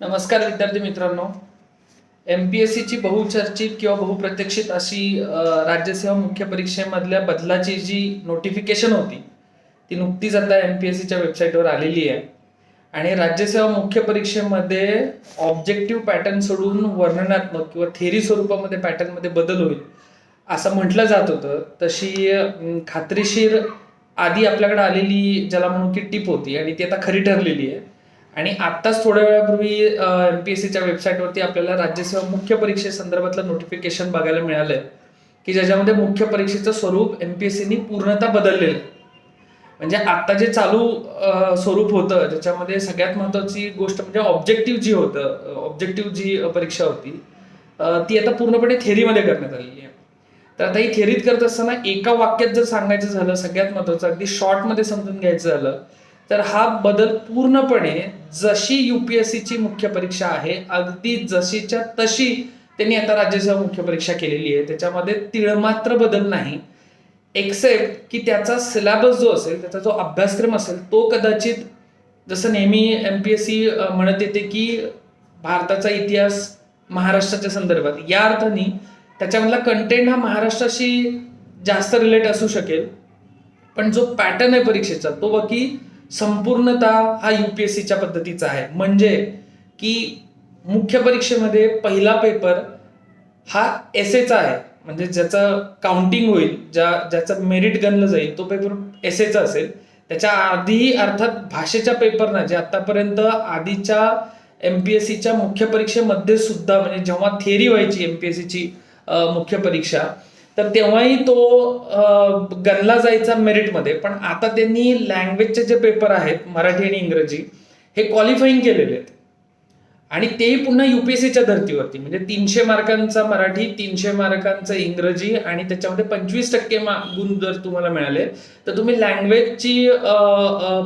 नमस्कार विद्यार्थी मित्रांनो. MPSCची बहुचर्चित किंवा बहुप्रतीक्षित अशी राज्यसेवा मुख्य परीक्षेमधल्या बदलाची जी नोटिफिकेशन होती ती नुकतीच आता MPSCच्या वेबसाईटवर आलेली आहे. आणि राज्यसेवा मुख्य परीक्षेमध्ये ऑब्जेक्टिव्ह पॅटर्न सोडून वर्णनात्मक किंवा थेरी स्वरूपामध्ये पॅटर्नमध्ये बदल होईल असं म्हटलं जात होतं. तशी खात्रीशीर आधी आपल्याकडे आलेली ज्याला म्हणून की टीप होती आणि ती आता खरी ठरलेली आहे. आणि आत्ताच थोड्या वेळापूर्वी MPSCच्या वेबसाईटवरती आपल्याला राज्यसेवा मुख्य परीक्षेसंदर्भातलं नोटिफिकेशन बघायला मिळालंय की ज्याच्यामध्ये मुख्य परीक्षेचं स्वरूप MPSCनी पूर्णतः बदललेलं आहे. म्हणजे आता जे चालू स्वरूप होतं ज्याच्यामध्ये सगळ्यात महत्वाची गोष्ट म्हणजे ऑब्जेक्टिव्ह जी परीक्षा होती ती आता पूर्णपणे थेरीमध्ये करण्यात आलेली आहे. तर आता ही थेरीत करत असताना एका वाक्यात जर सांगायचं झालं, सगळ्यात महत्वाचं अगदी शॉर्टमध्ये समजून घ्यायचं झालं तर हा बदल पूर्णपणे जशी UPSCची मुख्य परीक्षा आहे अगदी जशीच्या तशी त्यांनी आता राज्यसेवा मुख्य परीक्षा केलेली आहे. त्याच्यामध्ये तिळमात्र बदल नाही, एक्सेप्ट की त्याचा सिलेबस जो असेल, त्याचा जो अभ्यासक्रम असेल तो कदाचित जसं नेहमी MPSC म्हणत येते की भारताचा इतिहास महाराष्ट्राच्या संदर्भात, या अर्थाने त्याच्यामधला कंटेंट हा महाराष्ट्राशी जास्त रिलेट असू शकेल, पण जो पॅटर्न आहे परीक्षेचा तो बाकी संपूर्णतः हा UPSCच्या पद्धतीचा आहे. म्हणजे की मुख्य परीक्षेमध्ये पहिला पेपर हा एसेचा आहे, म्हणजे ज्याचं काउंटिंग होईल, ज्याचं मेरिट गणलं जाईल तो पेपर एसेचा असेल. त्याच्या आधी अर्थात भाषेच्या पेपरना जे आतापर्यंत आधीच्या MPSCच्या मुख्य परीक्षेमध्ये सुद्धा, म्हणजे जेव्हा थेरी व्हायची MPSCची मुख्य परीक्षा तर तेव्हाही तो गणला जायचा मेरिटमध्ये. पण आता त्यांनी लँग्वेजचे जे पेपर आहेत मराठी आणि इंग्रजी हे क्वालिफाईंग केलेले आहेत आणि तेही पुन्हा UPSCच्या धर्तीवरती. म्हणजे 300 मार्कांचा मराठी, 300 मार्कांचं इंग्रजी आणि त्याच्यामध्ये 25% गुण जर तुम्हाला मिळाले तर तुम्ही लँग्वेजची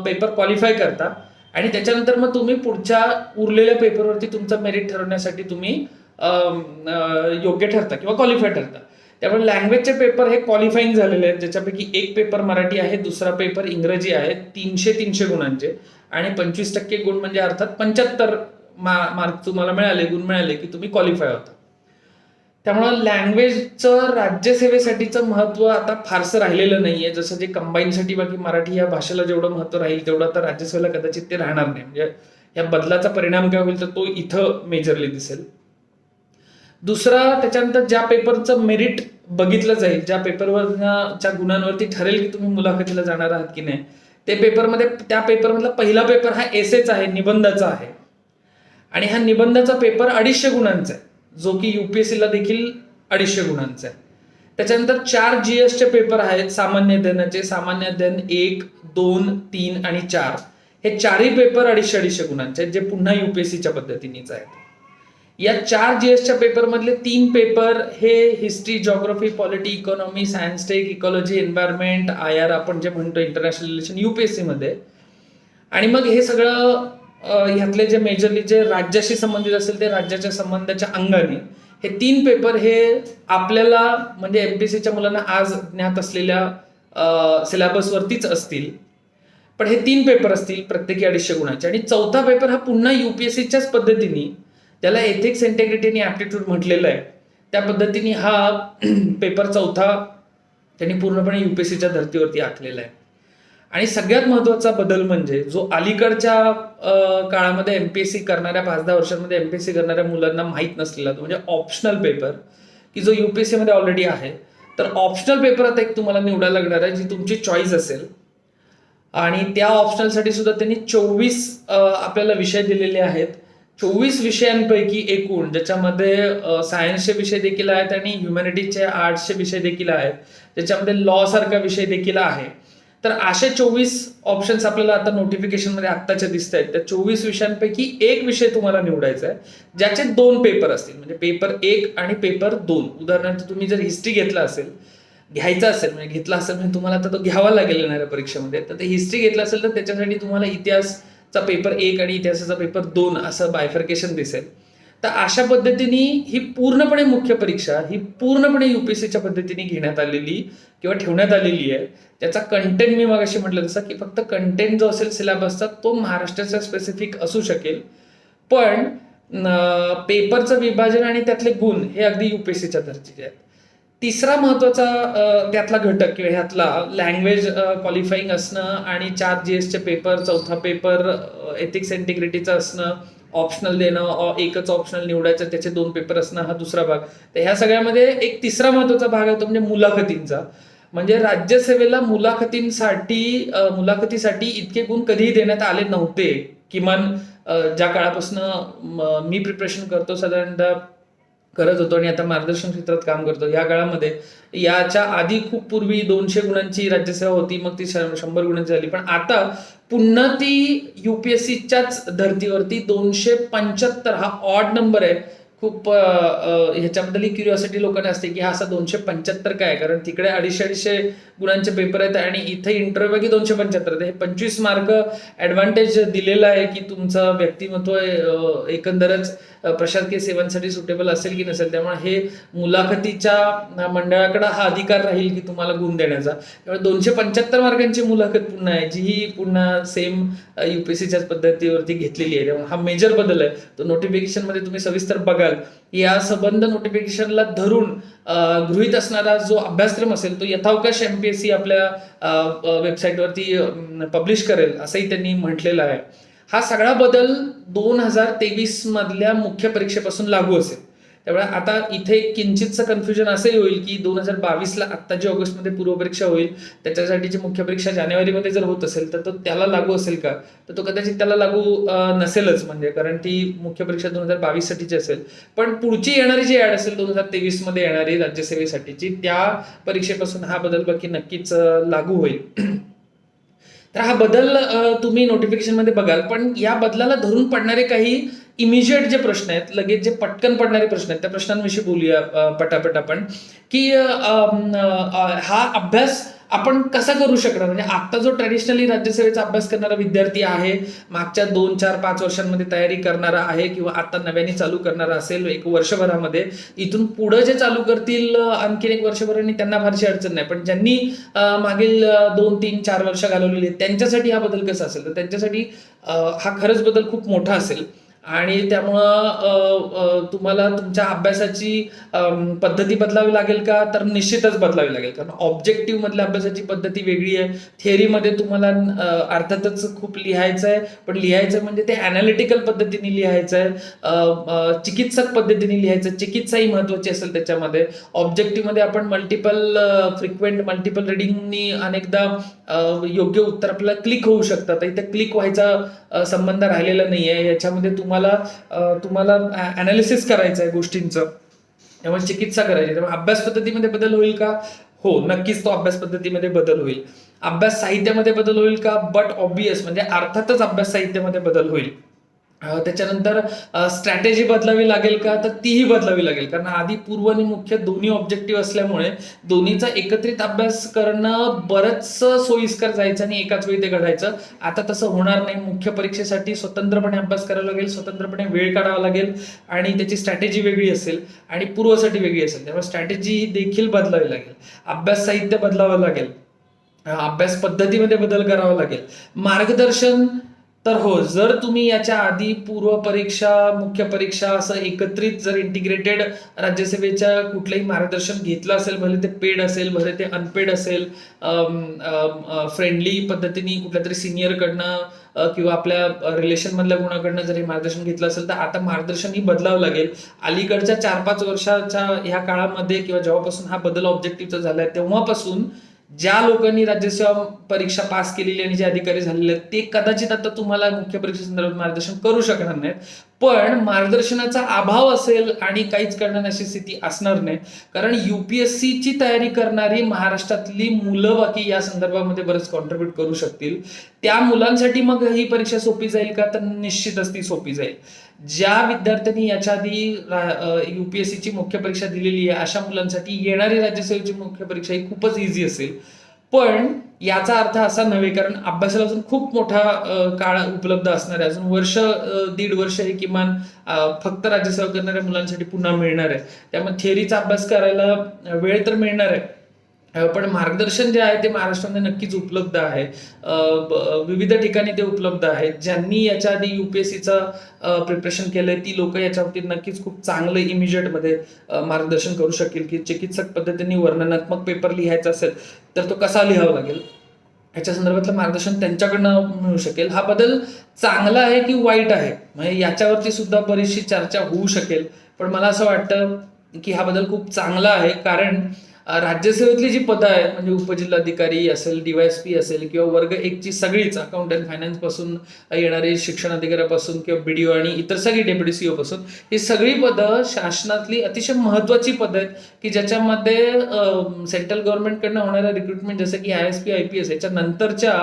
पेपर क्वालिफाय करता आणि त्याच्यानंतर मग तुम्ही पुढच्या उरलेल्या पेपरवरती तुमचं मेरिट ठरवण्यासाठी तुम्ही योग्य ठरता किंवा क्वालिफाय ठरता. त्यामुळे लँग्वेजचे पेपर हे क्वालिफाईंग झालेले आहेत, ज्याच्यापैकी एक पेपर मराठी आहे, दुसरा पेपर इंग्रजी आहे, 300 गुणांचे आणि 25% गुण म्हणजे अर्थात 75 मार्क तुम्हाला मिळाले, गुण मिळाले की तुम्ही क्वालिफाय होता. त्यामुळं लँग्वेजचं राज्यसेवेसाठीचं महत्व आता फारसं राहिलेलं नाहीये. जसं जे कंबाईनसाठी बाकी मराठी या भाषेला जेवढं महत्व राहील तेवढं आता राज्यसेवेला कदाचित ते राहणार नाही. म्हणजे या बदलाचा परिणाम काय होईल तर तो इथं मेजरली दिसेल. दुसरा, त्याच्यानंतर ज्या पेपरचं मेरिट बघितलं जाईल, ज्या पेपरच्या गुणांवरती ठरेल की तुम्ही मुलाखतीला जाणार आहात की नाही, त्या पेपरमधला पहिला पेपर हा एसेचा आहे, निबंधाचा आहे. आणि हा निबंधाचा पेपर 250 गुणांचा आहे, जो की UPSCला देखील 250 गुणांचा आहे. त्याच्यानंतर 4 GSचे पेपर आहेत सामान्य अध्ययनाचे, सामान्य अध्ययन 1, 2, 3 आणि 4. हे चारही पेपर 250 गुणांचे आहेत, जे पुन्हा UPSCच्या पद्धतीनेच आहेत. या 4 GSच्या पेपरमधले 3 पेपर हे history, geography, polity, economy, science tech, ecology, environment, IR आपण जे म्हणतो इंटरनॅशनल रिलेशन, UPSC मध्ये. आणि मग हे सगळं ह्यातले जे मेजरली जे राज्याशी संबंधित असेल ते राज्याच्या संबंधाच्या अंगाने हे 3 पेपर हे आपल्याला म्हणजे MPSCच्या मुलांना आज ज्ञात असलेल्या सिलेबसवरतीच असतील, पण हे 3 पेपर असतील प्रत्येकी 250 गुणांचे. आणि चौथा पेपर हा पुन्हा UPSCच्याच पद्धतीने, ज्याला एथिक्स, इंटेग्रिटी आणि ॲप्टिट्यूड म्हटलेलं आहे, त्या पद्धतीने हा पेपर चौथा त्यांनी पूर्णपणे UPSCच्या धर्तीवरती आखलेला आहे. आणि सगळ्यात महत्वाचा बदल म्हणजे जो अलीकडच्या काळामध्ये MPSC करणाऱ्या 5-10 वर्षांमध्ये MPSC करणाऱ्या मुलांना माहीत नसलेला, तो म्हणजे ऑप्शनल पेपर, की जो UPSC मध्ये ऑलरेडी आहे. तर ऑप्शनल पेपर आता एक तुम्हाला निवडायला लागणार आहे, जी तुमची चॉईस असेल. आणि त्या ऑप्शनलसाठी सुद्धा त्यांनी 24 आपल्याला विषय दिलेले आहेत. 24 विषयांपैकी एकूण, ज्याच्यामध्ये सायन्सचे विषय देखील आहेत आणि ह्युमॅनिटीजचे, आर्ट्सचे विषय देखील आहेत, ज्याच्यामध्ये लॉ सारखा विषय देखील आहे. तर असे 24 ऑप्शन्स आपल्याला आता नोटिफिकेशनमध्ये आत्ताच्या दिसत आहेत. त्या 24 विषयांपैकी एक विषय तुम्हाला निवडायचा आहे, ज्याचे 2 पेपर असतील, म्हणजे पेपर 1 आणि पेपर 2. उदाहरणार्थ तुम्ही जर हिस्ट्री घेतला असेल, म्हणजे घेतला असेल म्हणजे तुम्हाला आता तो घ्यावा लागेल येणाऱ्या परीक्षेमध्ये, तर ते हिस्ट्री घेतला असेल तर त्याच्यासाठी तुम्हाला इतिहासचा पेपर 1 आणि इतिहासाचा पेपर 2 असं बायफर्केशन दिसेल. तर अशा पद्धतीने ही पूर्णपणे मुख्य परीक्षा ही पूर्णपणे UPSCच्या पद्धतीने घेण्यात आलेली किंवा ठेवण्यात आलेली आहे. त्याचा कंटेंट मी मगाशी म्हटलं तसं की फक्त कंटेंट जो असेल सिलेबसचा तो महाराष्ट्राचा स्पेसिफिक असू शकेल, पण पेपरचं विभाजन आणि त्यातले गुण हे अगदी युपीएससीच्या दर्जाचे आहेत. तिसरा महत्वाचा त्यातला घटक किंवा ह्यातला लँग्वेज क्वालिफाईंग असणं आणि 4 GSचे पेपर, चौथा पेपर एथिक्स इंटिग्रिटीचं असणं, ऑप्शनल देणं, एकच ऑप्शनल निवडायचं, त्याचे 2 पेपर असणं, हा दुसरा भाग. तर ह्या सगळ्यामध्ये एक तिसरा महत्वाचा भाग आहे तो म्हणजे मुलाखतींचा. म्हणजे राज्यसेवेला मुलाखतीसाठी इतके गुण कधीही देण्यात आले नव्हते. किमान ज्या काळापासून मी प्रिपरेशन करतो, साधारणतः करत होतो आणि आता मार्गदर्शन क्षेत्रात काम करतो, या काळामध्ये याच्या आधी खूप पूर्वी 200 गुणांची राज्यसेवा होती, मग ती 100 गुणांची झाली. पण आता पुन्हा ती युपीएससीच्याच धर्तीवरती 275 हा ऑड नंबर आहे. खूप ह्याच्याबद्दल क्युरिओसिटी लोकांना असते की हा असा 275 काय, कारण तिकडे 250 गुणांचे पेपर आहेत आणि इथे इंटरव्ह्यू की 275. हे 25 मार्क ऍडव्हान्टेज दिलेला आहे की तुमचं व्यक्तिमत्व एकंदरच प्रशासकीय सेवांसाठी सुटेबल असेल की नसेल. त्यामुळे हे मुलाखतीच्या मंडळाकडे हा अधिकार राहील की तुम्हाला गुण देण्याचा. त्यामुळे 275 मार्कांची मुलाखत पुन्हा आहे, जी ही पुन्हा सेम युपीएससीच्याच पद्धतीवरती घेतलेली आहे. त्यामुळे हा मेजर बदल आहे. तो नोटिफिकेशन मध्ये तुम्ही सविस्तर बघाल. या संबंध नोटिफिकेशनला धरून गृहीत असणारा जो अभ्यासक्रम असेल तो यथावकाश एमपीएससी आपल्या वेबसाईटवरती पब्लिश करेल असंही त्यांनी म्हटलेलं आहे. हा सगळा बदल 2023 मधल्या मुख्य परीक्षेपासून लागू असेल. त्यामुळे आता इथे किंचितचं कन्फ्युजन असंही होईल की 2022ला आत्ता जी ऑगस्टमध्ये पूर्वपरीक्षा होईल त्याच्यासाठीची मुख्य परीक्षा जानेवारीमध्ये जर होत असेल तर तो त्याला लागू असेल का, तर तो कदाचित त्याला लागू नसेलच, म्हणजे कारण ती मुख्य परीक्षा 2022 साठीची असेल. पण पुढची येणारी जी ऍड असेल 2023 मध्ये येणारी राज्यसेवेसाठीची, त्या परीक्षेपासून हा बदल बाकी नक्कीच लागू होईल. तर हा बदल तुम्ही नोटिफिकेशन मध्ये बघाल. पण या बदलाला धरून पडणारे काही इमिजिएट जे प्रश्न आहेत, लगेच जे पटकन पडणारे प्रश्न आहेत, त्या प्रश्नांविषयी बोलूया पटापट आपण. की हा अभ्यास आपण कसा करू शकणार. म्हणजे आता जो ट्रॅडिशनली राज्यसेवेचा अभ्यास करणारा विद्यार्थी आहे, मागच्या 2, 4, 5 वर्षांमध्ये तयारी करणारा आहे किंवा आता नव्याने चालू करणारा असेल 1 वर्षभरामध्ये, इथून पुढे जे चालू करतील आणखीन 1 वर्षभरांनी त्यांना फारशी अडचण नाही. पण ज्यांनी मागील 2, 3, 4 वर्ष घालवलेली आहेत त्यांच्यासाठी हा बदल कसा असेल, तर त्यांच्यासाठी हा खरंच बदल खूप मोठा असेल. आणि त्यामुळं तुम्हाला तुमच्या अभ्यासाची पद्धती बदलावी लागेल का, तर निश्चितच बदलावी लागेल. कारण ऑब्जेक्टिव्ह मधल्या अभ्यासाची पद्धती वेगळी आहे. थिअरीमध्ये तुम्हाला अर्थातच खूप लिहायचं आहे, पण लिहायचं म्हणजे ते अनालिटिकल पद्धतीने लिहायचं आहे, चिकित्सक पद्धतीने लिहायचं. चिकित्साही महत्वाची असेल त्याच्यामध्ये. ऑब्जेक्टिव्हमध्ये आपण मल्टिपल रिडिंगनी अनेकदा योग्य उत्तर आपल्याला क्लिक होऊ शकतात. इथे क्लिक व्हायचा संबंध राहिलेला नाहीये. याच्यामध्ये तुम्हाला अनालिसिस करायचं आहे गोष्टींचं, त्यामुळे चिकित्सा करायची. त्यामुळे अभ्यास पद्धतीमध्ये बदल होईल का? हो, नक्कीच तो अभ्यास पद्धतीमध्ये बदल होईल. अभ्यास साहित्यामध्ये बदल होईल का? बट ऑब्वियस, म्हणजे अर्थातच अभ्यास साहित्यामध्ये बदल होईल. त्याच्यानंतर स्ट्रॅटेजी बदलावी लागेल का, तर तीही बदलावी लागेल. कारण आधी पूर्व आणि मुख्य दोन्ही ऑब्जेक्टिव्ह असल्यामुळे दोन्हीचा एकत्रित अभ्यास करणं बरंच सोयीस्कर जायचं आणि एकाच वेळी ते घडायचं. आता तसं होणार नाही. मुख्य परीक्षेसाठी स्वतंत्रपणे अभ्यास करावा लागेल, स्वतंत्रपणे वेळ काढावा लागेल आणि त्याची स्ट्रॅटेजी वेगळी असेल आणि पूर्वसाठी वेगळी असेल. त्यामुळे स्ट्रॅटेजी देखील बदलावी लागेल, अभ्यास साहित्य बदलावं लागेल, अभ्यास पद्धतीमध्ये बदल करावा लागेल. मार्गदर्शन तर हो, जर तुम्ही याच्या आधी पूर्व परीक्षा, मुख्य परीक्षा असं एकत्रित जर इंटिग्रेटेड राज्यसेवेच्या कुठलंही मार्गदर्शन घेतलं असेल, भले ते पेड असेल, भले ते अनपेड असेल, फ्रेंडली पद्धतीने कुठल्या तरी सिनियरकडनं किंवा आपल्या रिलेशन मधल्या कोणाकडनं जर हे मार्गदर्शन घेतलं असेल, तर आता मार्गदर्शन ही बदलावं लागेल. अलीकडच्या 4-5 वर्षाच्या ह्या काळामध्ये किंवा जेव्हापासून हा बदल ऑब्जेक्टिव्हचा झालाय तेव्हापासून ज्या लोकांनी राज्यसेवा परीक्षा पास केलेली आणि जे अधिकारी झालेले आहेत ते कदाचित आता तुम्हाला मुख्य परीक्षे संदर्भात मार्गदर्शन करू शकणार नाहीत. पण मार्गदर्शनाचा अभाव असेल आणि काहीच करणार अशी स्थिती असणार नाही. कारण युपीएससीची तयारी करणारी महाराष्ट्रातली मुलं बाकी या संदर्भामध्ये बरंच कॉन्ट्रीब्युट करू शकतील. त्या मुलांसाठी मग ही परीक्षा सोपी जाईल का, तर निश्चितच ती सोपी जाईल. ज्या विद्यार्थ्यांनी याच्या आधी युपीएससीची मुख्य परीक्षा दिलेली आहे अशा मुलांसाठी येणारी राज्यसेवेची मुख्य परीक्षा ही खूपच इझी असेल. पण याचा अर्थ असा नव्हे, कारण अभ्यासाला अजून खूप मोठा काळ उपलब्ध असणार आहे. अजून वर्ष, 1.5 वर्ष हे किमान फक्त राज्यसेवा करणाऱ्या मुलांसाठी पुन्हा मिळणार आहे. त्यामुळे थिअरीचा अभ्यास करायला वेळ तर मिळणार आहे, पण मार्गदर्शन जे आहे ते महाराष्ट्रामध्ये नक्कीच उपलब्ध आहे. विविध ठिकाणी ते उपलब्ध आहेत. ज्यांनी याच्या आधी UPSCचं प्रिपरेशन केलंय ती लोक याच्या बाबतीत नक्कीच खूप चांगलं इमिजिएटमध्ये मार्गदर्शन करू शकेल, की चिकित्सक पद्धतीने वर्णनात्मक पेपर लिहायचा असेल तर तो कसा लिहावा लागेल ह्याच्या संदर्भातलं मार्गदर्शन त्यांच्याकडनं मिळू शकेल. हा बदल चांगला आहे की वाईट आहे म्हणजे याच्यावरती सुद्धा बरीचशी चर्चा होऊ शकेल. पण मला असं वाटतं की हा बदल खूप चांगला आहे, कारण राज्यसेवेतली जी पदं आहेत म्हणजे उपजिल्हाधिकारी असेल, DYSP असेल किंवा वर्ग 1 ची सगळीच अकाउंटंट फायनान्स पासून येणारे शिक्षण अधिकाऱ्यापासून किंवा BDO आणि इतर सगळी डेप्युटी CEO पासून ही सगळी पदं शासनातली अतिशय महत्त्वाची पदं आहेत, की ज्याच्यामध्ये सेंट्रल गव्हर्नमेंटकडनं होणाऱ्या रिक्रुटमेंट जसं की ISP IPS याच्या नंतरच्या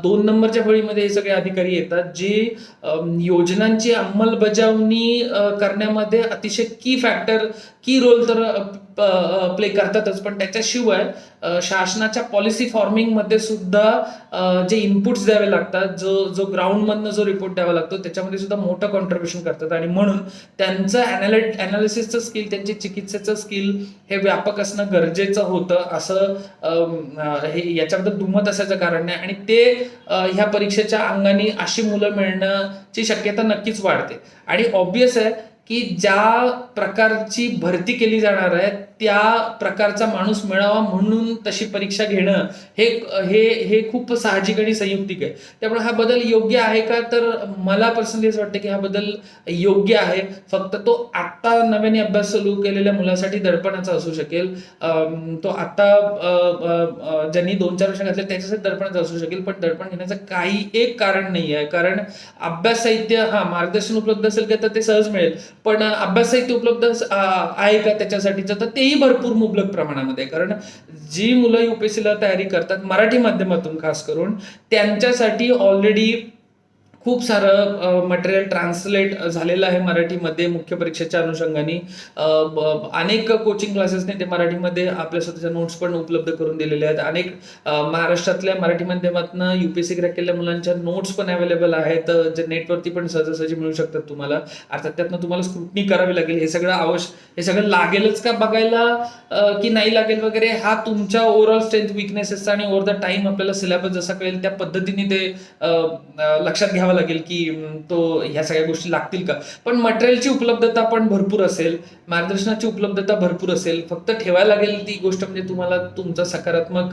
2 नंबरच्या फळीमध्ये हे सगळे अधिकारी येतात, जे योजनांची अंमलबजावणी करण्यामध्ये अतिशय की रोल तर प्ले करतातच, पण त्याच्याशिवाय शासनाच्या पॉलिसी फॉर्मिंगमध्ये सुद्धा जे इनपुट्स द्यावे लागतात, जो ग्राउंडमधनं जो रिपोर्ट द्यावा लागतो त्याच्यामध्ये सुद्धा मोठं कॉन्ट्रीब्युशन करतात. आणि म्हणून त्यांचं अनालिसिसचं स्किल, त्यांची चिकित्सेचं स्किल हे व्यापक असणं गरजेचं होतं, असं हे याच्याबद्दल दुमत असायचं कारण नाही. आणि ते ह्या परीक्षेच्या अंगाने अशी मुलं मिळण्याची शक्यता नक्कीच वाढते. आणि ऑब्विस आहे की ज्या प्रकारची भरती केली जाणार आहे त्या प्रकारचा माणूस मिळावा म्हणून तशी परीक्षा घेणं हे हे हे खूप साहजिक आणि संयुक्तिक आहे. त्यामुळे हा बदल योग्य आहे का, तर मला पर्सनली असं वाटतं की हा बदल योग्य आहे. फक्त तो आत्ता नव्याने अभ्यास सुरू केलेल्या मुलासाठी दडपणाचा असू शकेल. तो आत्ता ज्यांनी 2-4 वर्ष घातले त्याच्यासाठी दडपणाचा असू शकेल, पण दडपण घेण्याचं काही एक कारण नाही आहे. कारण अभ्यास साहित्य, मार्गदर्शन उपलब्ध असेल का तर ते सहज मिळेल, पण अभ्यास साहित्य उपलब्ध आहे का त्याच्यासाठीचं, तर तेही भरपूर मुबलक प्रमाणामध्ये. कारण जी मुलं UPSCला तयारी करतात मराठी माध्यमातून खास करून, त्यांच्यासाठी ऑलरेडी खूप सारं मटेरियल ट्रान्सलेट झालेलं आहे मराठीमध्ये मुख्य परीक्षेच्या अनुषंगाने. अनेक कोचिंग क्लासेसने ते मराठीमध्ये आपल्या स्वतःच्या नोट्स पण उपलब्ध करून दिलेल्या आहेत. अनेक महाराष्ट्रातल्या मराठी माध्यमातून UPSC क्रॅक केलेल्या मुलांच्या नोट्स पण अवेलेबल आहेत, जे नेटवरती पण सहजासहजी मिळू शकतात तुम्हाला. अर्थात त्यातनं तुम्हाला स्क्रुटनी करावी लागेल. हे सगळं लागेलच का बघायला की नाही लागेल वगैरे, हा तुमच्या ओव्हरऑल स्ट्रेंथ विकनेसेसचा आणि ओव्हर द टाइम आपल्याला सिलेबस जसा कळेल त्या पद्धतीने ते लक्षात घ्यावं लागेल की तो ह्या सगळ्या गोष्टी लागतील का. पण मटेरियलची उपलब्धता पण भरपूर असेल, मार्गदर्शनाची उपलब्धता भरपूर असेल. फक्त ठेवायला लागेल ती गोष्ट म्हणजे तुम्हाला तुमचा सकारात्मक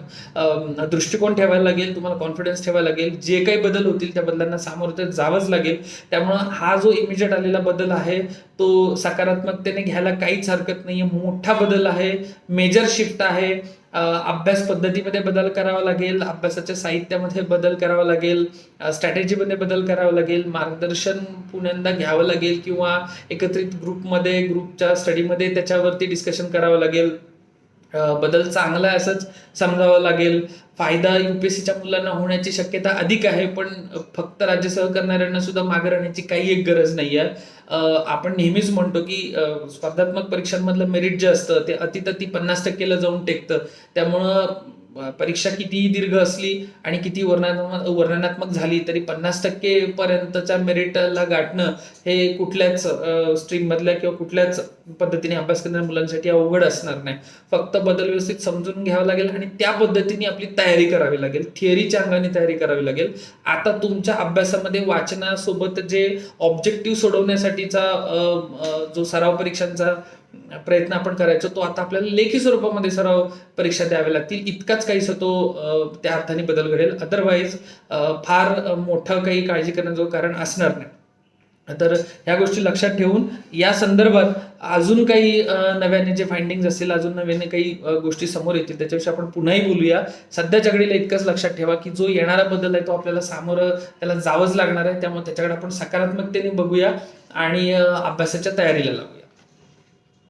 दृष्टिकोन ठेवायला लागेल, तुम्हाला कॉन्फिडन्स ठेवायला लागेल. जे काही बदल होतील त्या बदलांना सामोरं जावंच लागेल. त्यामुळं हा जो इमिजिएट आलेला बदल आहे तो सकारात्मकतेने घ्यायला काहीच हरकत नाहीये. मोठा बदल आहे, मेजर शिफ्ट आहे. अभ्यास पद्धतीमध्ये बदल करावा लागेल, अभ्यासाच्या साहित्यामध्ये बदल करावा लागेल, स्ट्रॅटेजीमध्ये बदल करावा लागेल, मार्गदर्शन पुन्हा घ्यावं लागेल किंवा एकत्रित ग्रुपच्या स्टडीमध्ये त्याच्यावरती डिस्कशन करावं लागेल. बदल चांगला आहे असंच समजावं लागेल. फायदा UPSCच्या मुलांना होण्याची शक्यता अधिक आहे, पण फक्त राज्यसेवा करणाऱ्यांना सुद्धा मागे राहण्याची काही एक गरज नाही आहे. आपण नेहमीच म्हणतो की स्पर्धात्मक परीक्षांमधलं मेरिट जे असतं ते अति 50%ला जाऊन टेकतं. त्यामुळं परीक्षा कितीही दीर्घ असली आणि किती वर्णनात्मक झाली तरी 50% पर्यंतच्या मेरिटला गाठणं हे कुठल्याच स्ट्रीममधल्या किंवा कुठल्याच पद्धतीने अभ्यास करणाऱ्या मुलांसाठी अवघड असणार नाही. फक्त बदल व्यवस्थित समजून घ्यावा लागेल आणि त्या पद्धतीने आपली तयारी करावी लागेल, थिअरीच्या अंगाने तयारी करावी लागेल. आता तुमच्या अभ्यासामध्ये वाचनासोबत जे ऑब्जेक्टिव्ह सोडवण्यासाठीचा जो सराव परीक्षांचा प्रयत्न आपण करायचो तो आता आपल्याला लेखी स्वरूपामध्ये सराव परीक्षा द्याव्या लागतील. इतकाच काहीसा तो त्या अर्थाने बदल घडेल. अदरवाईज फार मोठं काही काळजी करण्याचं कारण असणार नाही. तर ह्या गोष्टी लक्षात ठेवून या संदर्भात अजून काही नव्याने जे फाइंडिंग्स असतील, अजून नव्याने काही गोष्टी समोर येतील त्याच्याविषयी आपण पुन्हाही बोलूया. सध्याच्या घडीला इतकंच लक्षात ठेवा की जो येणारा बदल आहे तो आपल्याला सामोरं त्याला जावंच लागणार आहे. त्यामुळे त्याच्याकडे आपण सकारात्मकतेने बघूया आणि अभ्यासाच्या तयारीला लागूया.